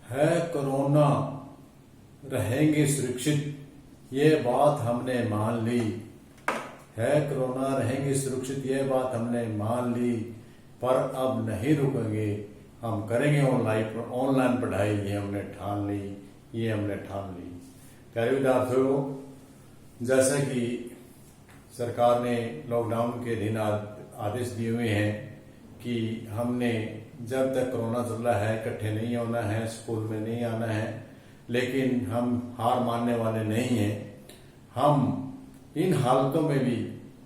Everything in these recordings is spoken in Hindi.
है कोरोना रहेंगे सुरक्षित, ये बात हमने मान ली। है कोरोना रहेंगे सुरक्षित, ये बात हमने मान ली। पर अब नहीं रुकेंगे, हम करेंगे ऑनलाइन पढ़ाई, ये हमने ठान ली। प्यारे विद्यार्थियों, जैसा कि सरकार ने लॉकडाउन के दिन आदेश दिए हुए हैं कि हमने जब तक कोरोना चल रहा है इकट्ठे नहीं होना है, स्कूल में नहीं आना है, लेकिन हम हार मानने वाले नहीं हैं। हम इन हालतों में भी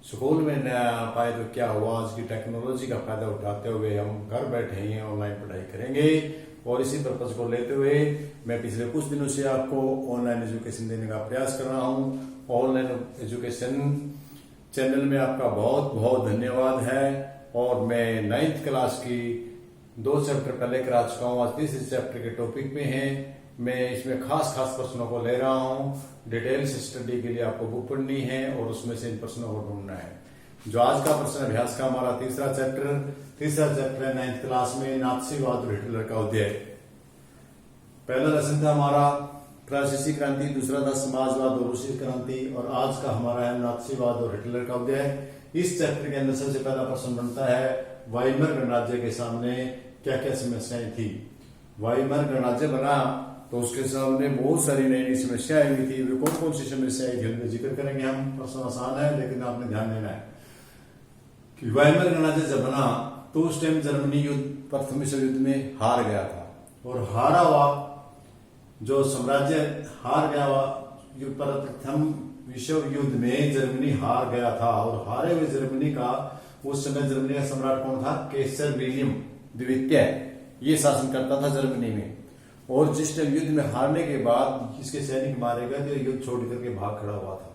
स्कूल में न आ पाए तो क्या हुआ, आज की टेक्नोलॉजी का फायदा उठाते हुए हम घर बैठे ही ऑनलाइन पढ़ाई करेंगे। और इसी पर्पज को लेते हुए मैं पिछले कुछ दिनों से आपको ऑनलाइन एजुकेशन देने का प्रयास कर रहा हूँ। ऑनलाइन एजुकेशन चैनल में आपका बहुत बहुत धन्यवाद है। और मैं 9th क्लास की 2 चैप्टर पहले करा चुका हूँ, आज तीसरे चैप्टर के टॉपिक में है। मैं इसमें खास प्रश्नों को ले रहा हूँ। डिटेल से स्टडी के लिए आपको बुक पढ़नी है और उसमें से इन प्रश्नों को ढूंढना है। जो आज का प्रश्न अभ्यास का हमारा तीसरा चैप्टर है 9th क्लास में, नाथसीवाद और हिटलर का अध्याय। पहला लेसन था हमारा फ्रांसीसी क्रांति, दूसरा था समाजवाद और रूसी क्रांति, और आज का हमारा है नाथसीवाद और हिटलर का अध्याय। इस चैप्टर के अंदर सबसे पहला प्रश्न बनता है, वाइमर गणराज्य के सामने क्या क्या समस्याएं थी। वाइमर गणराज्य बना तो उसके सामने बहुत सारी नई नई समस्याएं हुई थी। वे कौन कौन सी समस्याएं थी उनका जिक्र करेंगे हम। प्रश्न आसान है लेकिन आपने ध्यान देना है कि वाइमर गणराज्य जब बना तो उस टाइम जर्मनी प्रथम विश्व युद्ध में हार गया था, और हारा हुआ जो साम्राज्य हार गया हुआ प्रथम विश्व युद्ध में जर्मनी हार गया था। और हारे हुए जर्मनी का उस समय जर्मनी का सम्राट कौन था? केसर विलियम द्वितीय, ये शासन करता था जर्मनी में। और जिस टाइम युद्ध में हारने के बाद इसके सैनिक मारे गए तो युद्ध छोड़ करके भाग खड़ा हुआ था,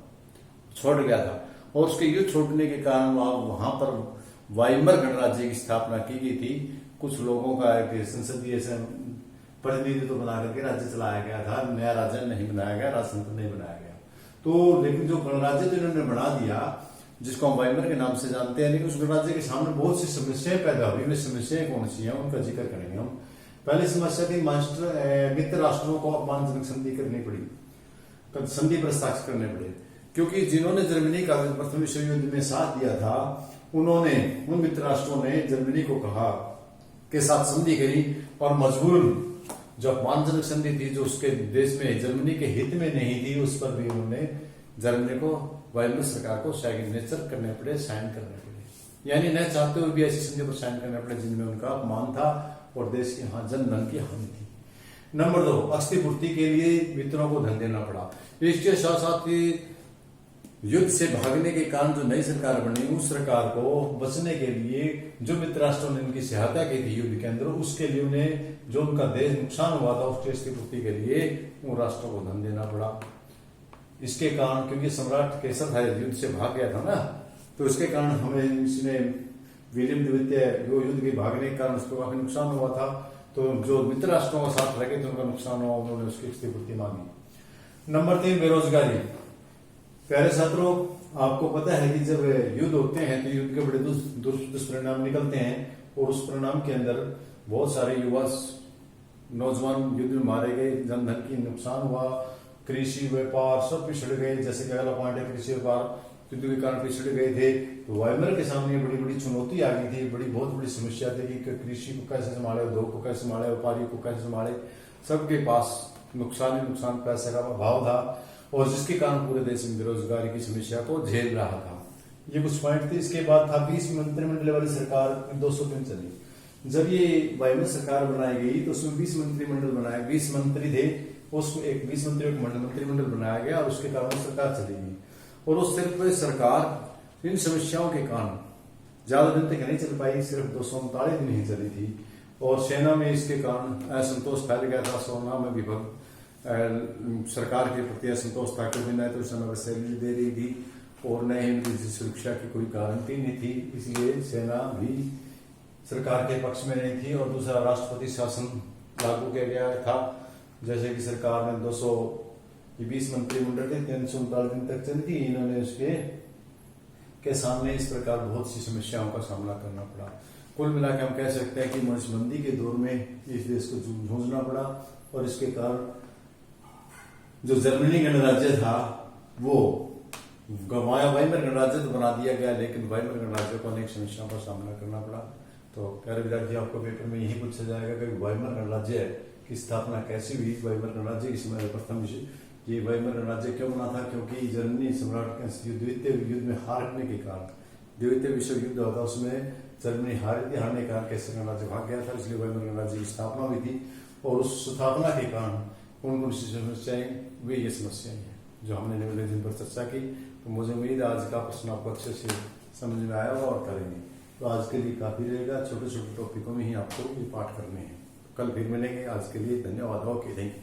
छोड़ गया था। और उसके युद्ध छोड़ने के कारण वहां पर वाइमर गणराज्य की स्थापना की गई थी। कुछ लोगों का एक संसदीय प्रतिनिधित्व बना करके राज्य चलाया गया था, नया राज्य नहीं बनाया गया, राजतंत्र नहीं बनाया गया। तो लेकिन जो गणराज्य तो इन्होंने बना दिया, जिसको हम वाइमर के नाम से जानते हैं, लेकिन उस गणराज्य के सामने बहुत सी समस्याएं पैदा हुई। वे समस्याएं कौन सी हैं उनका जिक्र करेंगे हम। पहली समस्या थी मित्र राष्ट्रों को अपमानजनक संधि करनी पड़ी, संधि पर हस्ताक्षर करने पड़े, क्योंकि जिन्होंने जर्मनी का प्रथम विश्व युद्ध में साथ दिया था उन्होंने उन मित्र राष्ट्रों ने जर्मनी को कहा के साथ संधि करी, और मजबूर जो अपमानजनक संधि थी जो उसके देश में जर्मनी के हित में नहीं थी, उस पर भी उन्होंने जर्मनी को वाइमर सरकार को सिग्नेचर करने पड़े, साइन करने पड़े। यानी न चाहते हुए भी ऐसी संधि पर साइन करने पड़े जिनमें उनका अपमान था और देश के जनधन की हानि थी। नंबर 2, क्षतिपूर्ति के लिए मित्रों को धन देना पड़ा। इसके साथ साथ युद्ध से भागने के कारण जो नई सरकार बनी, उस सरकार को बचने के लिए जो मित्र राष्ट्रों ने उनकी सहायता की थी युद्ध के अंदर, उसके लिए उन्हें जो उनका देश नुकसान हुआ था उसकी क्षतिपूर्ति के लिए उन राष्ट्रों को धन देना पड़ा। इसके कारण, क्योंकि सम्राट केसर था युद्ध से भाग गया था ना, तो इसके कारण हमें इसने विलियम द्वितीय जो युद्ध के भागने के कारण उसको काफी नुकसान हुआ था। तो जो मित्र राष्ट्रों का साथ लगे थे उनका नुकसान हुआ, उन्होंने उसकी क्षतिपूर्ति मांगी। नंबर 3, बेरोजगारी। प्यारे छात्रों, आपको पता है कि जब युद्ध होते हैं तो युद्ध के बड़े दुष्परिणाम निकलते हैं, और उस परिणाम के अंदर बहुत सारे युवा नौजवान युद्ध में मारे गए, जनधन की नुकसान हुआ, कृषि व्यापार सब पिछड़ गए। जैसे कि अगला पॉइंट है, कृषि व्यापार युद्ध के कारण पिछड़ गए थे। तो वाइमर के सामने बड़ी बड़ी चुनौती आ गई थी, बहुत बड़ी समस्या थी कि कृषि को कैसे संभाले, उद्योग को कैसे संभाले, व्यापारियों को कैसे संभाले। सबके पास नुकसान ही नुकसान, पैसे का अभाव था, और जिसके कारण पूरे देश में बेरोजगारी की समस्या को झेल रहा था। ये कुछ पॉइंट थे। इसके बाद था 20 मंत्रिमंडल वाली सरकार 200 दिन चली। जब ये वाइमर सरकार बनाई गई तो उसमें 20 मंत्रिमंडल बनाए, 20 मंत्री थे, उसको एक 20 मंत्रियों का मंत्रिमंडल बनाया गया, और उसके कारण सरकार चली गई। और उस सिर्फ सरकार इन समस्याओं के कारण ज्यादा दिन तक नहीं चल पाई, सिर्फ 239 दिन ही चली थी। और सेना में इसके कारण असंतोष फैल गया था, सेना में भी सरकार के प्रति असंतोष था, क्योंकि न तो समय पर सैलरी दे रही थी और न ही उनकी सुरक्षा की कोई गारंटी नहीं थी, इसलिए सेना भी सरकार के पक्ष में नहीं थी। और दूसरा, राष्ट्रपति शासन लागू किया गया था। जैसे कि सरकार ने 220 मंत्रिमंडल थे, 339 दिन तक चली थी। इन्होंने उसके सामने इस प्रकार बहुत सी समस्याओं का सामना करना पड़ा। कुल मिला के हम कह सकते हैं कि मनसबंदी के दौर में इस देश को जूझना पड़ा और इसके कारण जो जर्मनी गणराज्य था वो वाइमर गणराज्य तो बना दिया गया, लेकिन वाइमर गणराज्य को अनेक समस्याओं का सामना करना पड़ा। तो प्यारे विद्यार्थी, आपको पेपर में यही पूछा जाएगा कि वाइमर गणराज्य की स्थापना कैसी हुई। वाइमर गणराज्य की समय प्रथम ये वाइमर गणराज्य क्यों बना था? क्योंकि जर्मनी सम्राट द्वितीय युद्ध में हारने के कारण, द्वितीय विश्व युद्ध होता उसमें जर्मनी हारने के कारण कैसे गणराज्य भाग गया था, इसलिए वाइमर गणराज्य की स्थापना हुई थी। और उस स्थापना के कारण कौन कौन सी समस्याएं, वे ये समस्याएं हैं जो हमने निम्नलिखित पर चर्चा की। तो मुझे उम्मीद है आज का प्रश्न आपको अच्छे से समझ में आया होगा और करेंगे। तो आज के लिए काफी रहेगा, छोटे छोटे टॉपिकों में ही आपको ये पाठ करने हैं। कल फिर मिलेंगे। आज के लिए धन्यवाद। Okay, thank you.